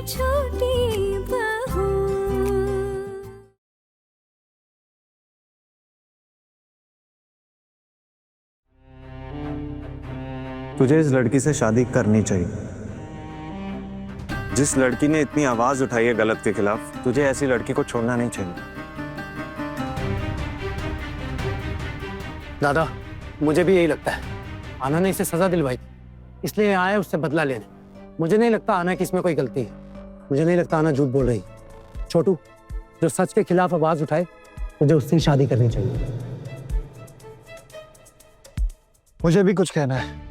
छोटी बहू। तुझे इस लड़की से शादी करनी चाहिए। जिस लड़की ने इतनी आवाज उठाई है गलत के खिलाफ, तुझे ऐसी लड़की को छोड़ना नहीं चाहिए। दादा, मुझे भी यही लगता है। आना ने इसे सजा दिलवाई, इसलिए आए उससे बदला लेने। मुझे नहीं लगता आना की इसमें कोई गलती है। मुझे नहीं लगता आना झूठ बोल रही। छोटू, जो सच के खिलाफ आवाज उठाए, मुझे उससे ही शादी करनी चाहिए। मुझे भी कुछ कहना है।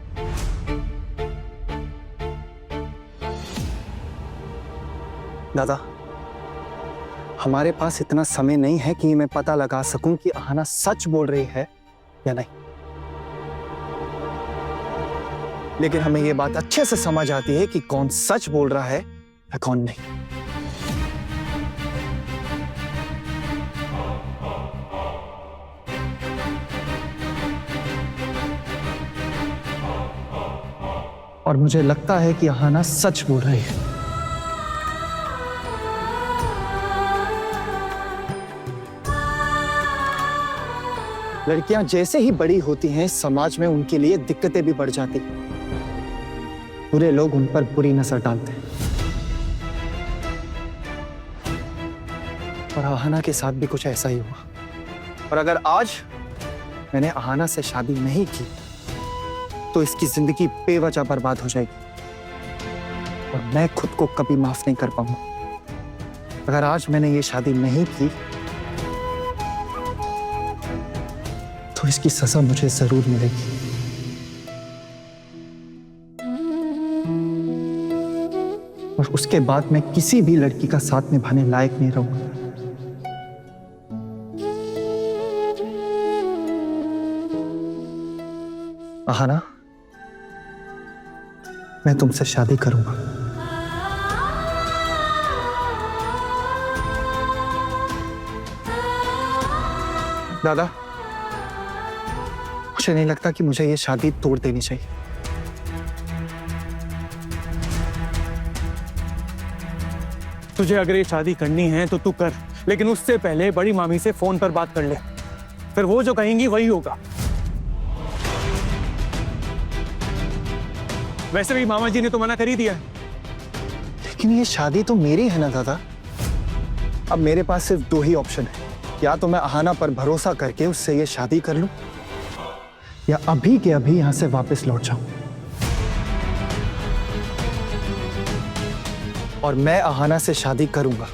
दादा, हमारे पास इतना समय नहीं है कि मैं पता लगा सकूं कि आहाना सच बोल रही है या नहीं, लेकिन हमें यह बात अच्छे से समझ आती है कि कौन सच बोल रहा है या कौन नहीं। और मुझे लगता है कि आहाना सच बोल रही है। लड़कियां जैसे ही बड़ी होती हैं, समाज में उनके लिए दिक्कतें भी बढ़ जाती हैं। बुरे लोग उन पर बुरी नजर डालते हैं। और आहाना के साथ भी कुछ ऐसा ही हुआ। और अगर आज मैंने आहाना से शादी नहीं की, तो इसकी जिंदगी बेवजह बर्बाद हो जाएगी और मैं खुद को कभी माफ नहीं कर पाऊंगा। अगर आज मैंने ये शादी नहीं की, तो इसकी सजा मुझे जरूर मिलेगी। और उसके बाद मैं किसी भी लड़की का साथ निभाने लायक नहीं रहूंगा। आहाना, मैं तुमसे शादी करूंगा। दादा, मुझे नहीं लगता कि मुझे ये शादी तोड़ देनी चाहिए। तुझे अगर ये शादी करनी है तो तू कर, लेकिन उससे पहले बड़ी मामी से फोन पर बात कर ले। फिर वो जो कहेंगी वही होगा। वैसे भी मामा जी ने तो मना कर ही दिया है। लेकिन ये शादी तो मेरी है ना दादा। अब मेरे पास सिर्फ दो ही ऑप्शन है। या तो मैं आहाना पर भरोसा करके उससे ये शादी कर लूं, या अभी के अभी यहां से वापस लौट जाऊं। और मैं आहाना से शादी करूंगा,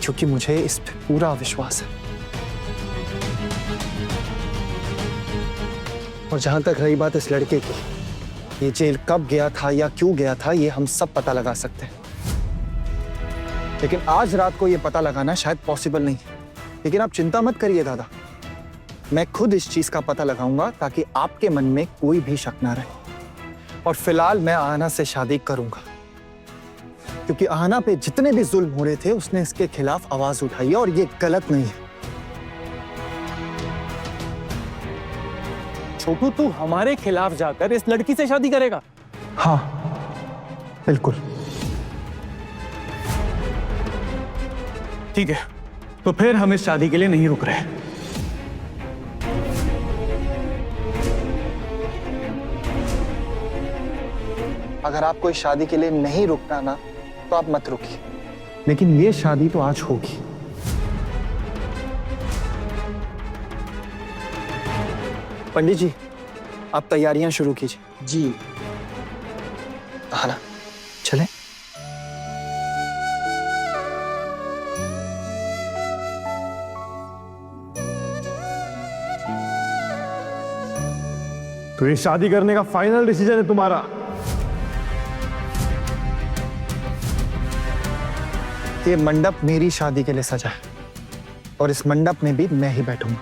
क्योंकि मुझे इस पे पूरा विश्वास है। और जहां तक रही बात इस लड़के की, ये जेल कब गया था या क्यों गया था, ये हम सब पता लगा सकते हैं। लेकिन आज रात को ये पता लगाना शायद पॉसिबल नहीं है। लेकिन आप चिंता मत करिए दादा, मैं खुद इस चीज का पता लगाऊंगा, ताकि आपके मन में कोई भी शक ना रहे। और फिलहाल मैं आहाना से शादी करूंगा, क्योंकि आहाना पे जितने भी जुल्म हो रहे थे, उसने इसके खिलाफ आवाज उठाई है और ये गलत नहीं है। छोटू, तू हमारे खिलाफ जाकर इस लड़की से शादी करेगा? हाँ, बिल्कुल। ठीक है, तो फिर हम इस शादी के लिए नहीं रुक रहे। अगर आपको इस शादी के लिए नहीं रुकना ना, तो आप मत रुकिए। लेकिन ये शादी तो आज होगी। पंडित जी, आप तैयारियां शुरू कीजिए। जी। आहाना, चलें? तो ये शादी करने का फाइनल डिसीजन है तुम्हारा? ये मंडप मेरी शादी के लिए सजा है, और इस मंडप में भी मैं ही बैठूंगा।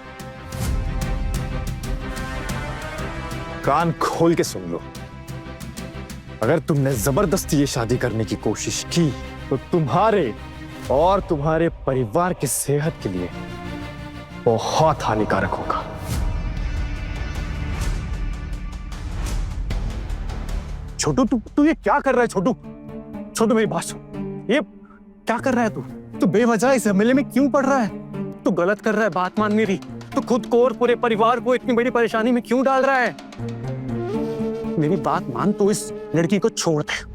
कान खोल के सुन लो, अगर तुमने जबरदस्ती ये शादी करने की कोशिश की, तो तुम्हारे और तुम्हारे परिवार की सेहत के लिए बहुत हानिकारक होगा। छोटू, तू ये क्या कर रहा है? छोटू, छोटू, मेरी बात सुन। ये क्या कर रहा है तू? तू बेवजह इस झमेले में क्यों पड़ रहा है? तू गलत कर रहा है, बात मान मेरी। तू खुद को और पूरे परिवार को इतनी बड़ी परेशानी में क्यों डाल रहा है? मेरी बात मान, तू इस लड़की को छोड़ दे।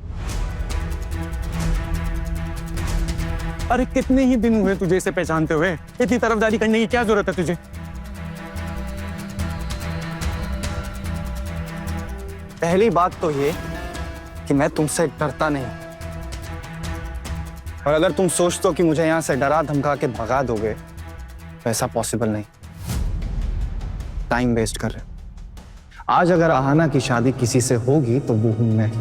अरे कितने ही दिन हुए तुझे इसे पहचानते हुए, इतनी तरफदारी करने की क्या जरूरत है तुझे? पहली बात तो ये कि मैं तुमसे डरता नहीं, और अगर तुम सोचते हो कि मुझे यहां से डरा धमका के भगा दोगे तो ऐसा पॉसिबल नहीं। टाइम वेस्ट कर रहे हो। आज अगर आहाना की शादी किसी से होगी तो वो हूं मैं।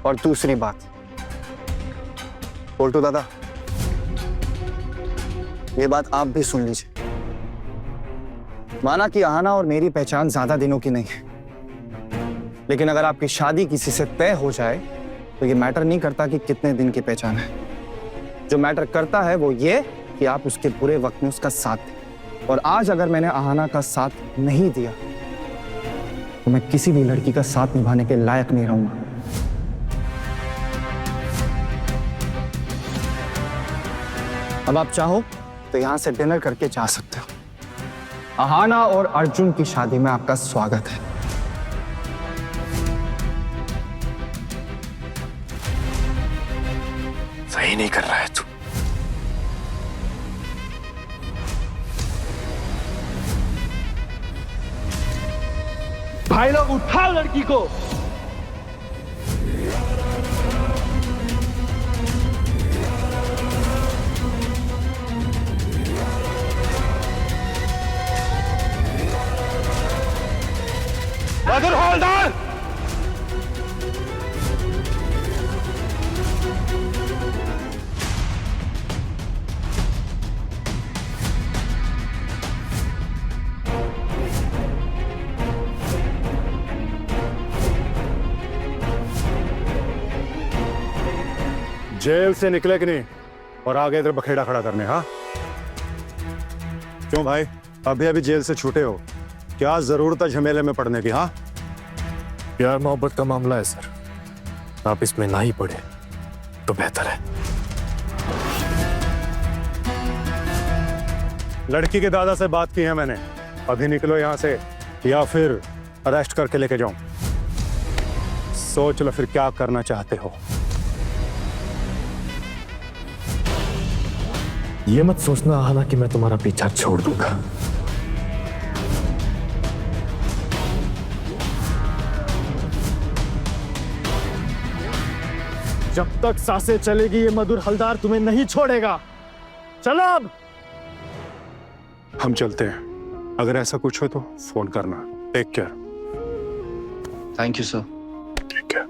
और दूसरी बात, पोल्टू दादा, ये बात आप भी सुन लीजिए। माना कि आहाना और मेरी पहचान ज्यादा दिनों की नहीं है, लेकिन अगर आपकी शादी किसी से तय हो जाए तो ये मैटर नहीं करता कि कितने दिन की पहचान है। जो मैटर करता है वो ये कि आप उसके बुरे वक्त में उसका साथ दें। और आज अगर मैंने आहाना का साथ नहीं दिया तो मैं किसी भी लड़की का साथ निभाने के लायक नहीं रहूंगा। अब आप चाहो तो यहां से डिनर करके जा सकते हो। आहाना और अर्जुन की शादी में आपका स्वागत है। सही नहीं कर रहा है तू। भाई लोग उठाओ लड़की को। बहादुर हवलदार, जेल से निकले कि नहीं और आगे इधर बखेड़ा खड़ा करने? हाँ क्यों भाई, अभी अभी जेल से छूटे हो, क्या जरूरत है झमेले में पड़ने की? हाँ प्यार मोहब्बत का मामला है सर, आप इसमें ना ही पड़े तो बेहतर है। लड़की के दादा से बात की है मैंने, अभी निकलो यहाँ से या फिर अरेस्ट करके लेके जाऊं। सोच लो फिर क्या करना चाहते हो। ये मत सोचना आहाना कि मैं तुम्हारा पीछा छोड़ दूंगा। जब तक सांसें चलेगी ये मधुर हलदार तुम्हें नहीं छोड़ेगा। चलो अब। हम चलते हैं, अगर ऐसा कुछ हो तो फोन करना। Take care. Thank you sir. ठीक है।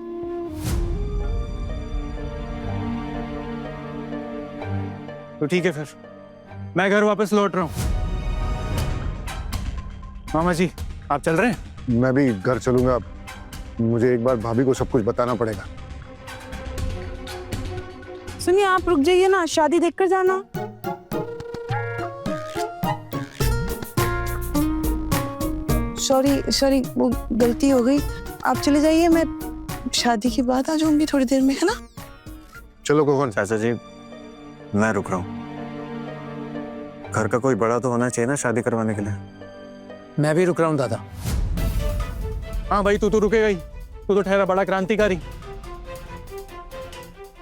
तो ठीक है, फिर मैं घर वापस लौट रहा हूँ। मामा जी आप चल रहे हैं? मैं भी घर चलूंगा, मुझे एक बार भाभी को सब कुछ बताना पड़ेगा। सुनिए, आप रुक जाइए ना, शादी देखकर जाना। सॉरी वो गलती हो गई। आप चले जाइए, मैं शादी के बाद आ जाऊंगी थोड़ी देर में, है ना? चलो गोगन। चाचा जी मैं रुक रहा हूँ, घर का कोई बड़ा तो होना चाहिए ना शादी करवाने के लिए। मैं भी रुक रहा हूँ दादा। हाँ भाई, तू तो रुकेगा ही, तू तो ठहरा बड़ा क्रांतिकारी।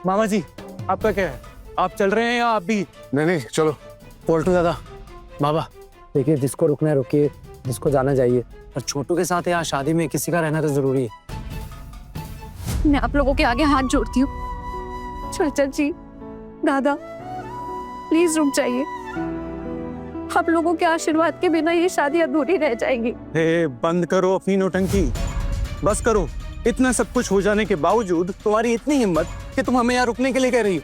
मामा जी आपका क्या है, आप चल रहे हैं या आप भी? नहीं चलो। पोल्टू दादा, बाबा देखिए, जिसको रुकना है रुकिए, जिसको जाना जाइए, और छोटू के साथ यहाँ शादी में किसी का रहना तो जरूरी है। मैं आप लोगों के आगे हाथ जोड़ती हूँ। चाचा जी, दादा, प्लीज रुक जाइए। आप लोगों के आशीर्वाद के बिना ये शादी अधूरी रह जाएगी। हे बंद करो अपनी नौटंकी, बस करो। इतना सब कुछ हो जाने के बावजूद तुम्हारी इतनी हिम्मत कि तुम हमें यहाँ रुकने के लिए कह रही हो।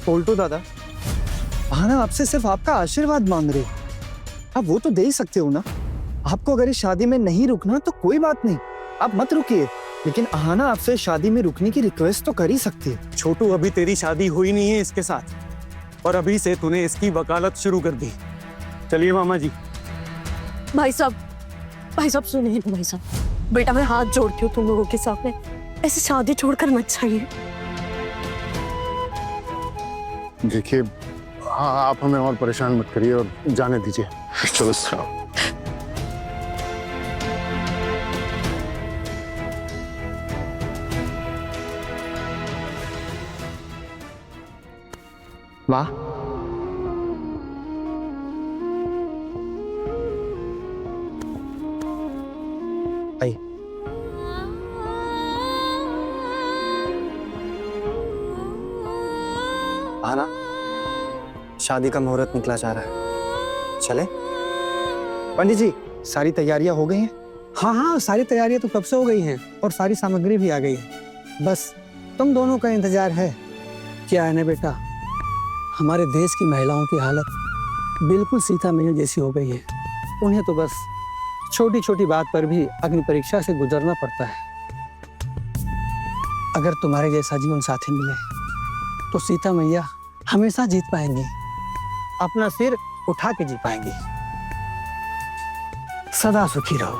पोल्टू दादा, आहाना आपसे सिर्फ आपका आशीर्वाद मांग रही है, आप वो तो दे ही सकते हो ना। आपको अगर इस शादी में नहीं रुकना तो कोई बात नहीं, आप मत रुकिए, लेकिन आहाना आपसे शादी में रुकने की रिक्वेस्ट तो कर ही सकती है। छोटू, अभी तेरी शादी हुई नहीं है इसके साथ, और अभी से तूने इसकी वकालत शुरू कर दी। चलिए मामा जी। भाई साहब सुनिए भाई साहब, बेटा मैं हाथ जोड़ती हूँ तुम लोगों के सामने, ऐसे शादी छोड़कर मत जाइए। देखिए, हाँ, आप हमें और परेशान मत करिए और जाने दीजिए। चलो सर। वाह, आई आना, शादी का मुहूर्त निकला जा रहा है, चले? पंडित जी, सारी तैयारियां हो गई हैं? हाँ हाँ, सारी तैयारियां तो कब से हो गई हैं और सारी सामग्री भी आ गई है। बस तुम दोनों का इंतजार है। क्या है ना बेटा, हमारे देश की महिलाओं की हालत बिल्कुल सीता मैया जैसी हो गई है। उन्हें तो बस छोटी छोटी बात पर भी अग्नि परीक्षा से गुजरना पड़ता है। अगर तुम्हारे जैसा जीवन साथी मिले तो सीता मैया हमेशा जीत पाएंगी, अपना सिर उठा के जी पाएंगी। सदा सुखी रहो।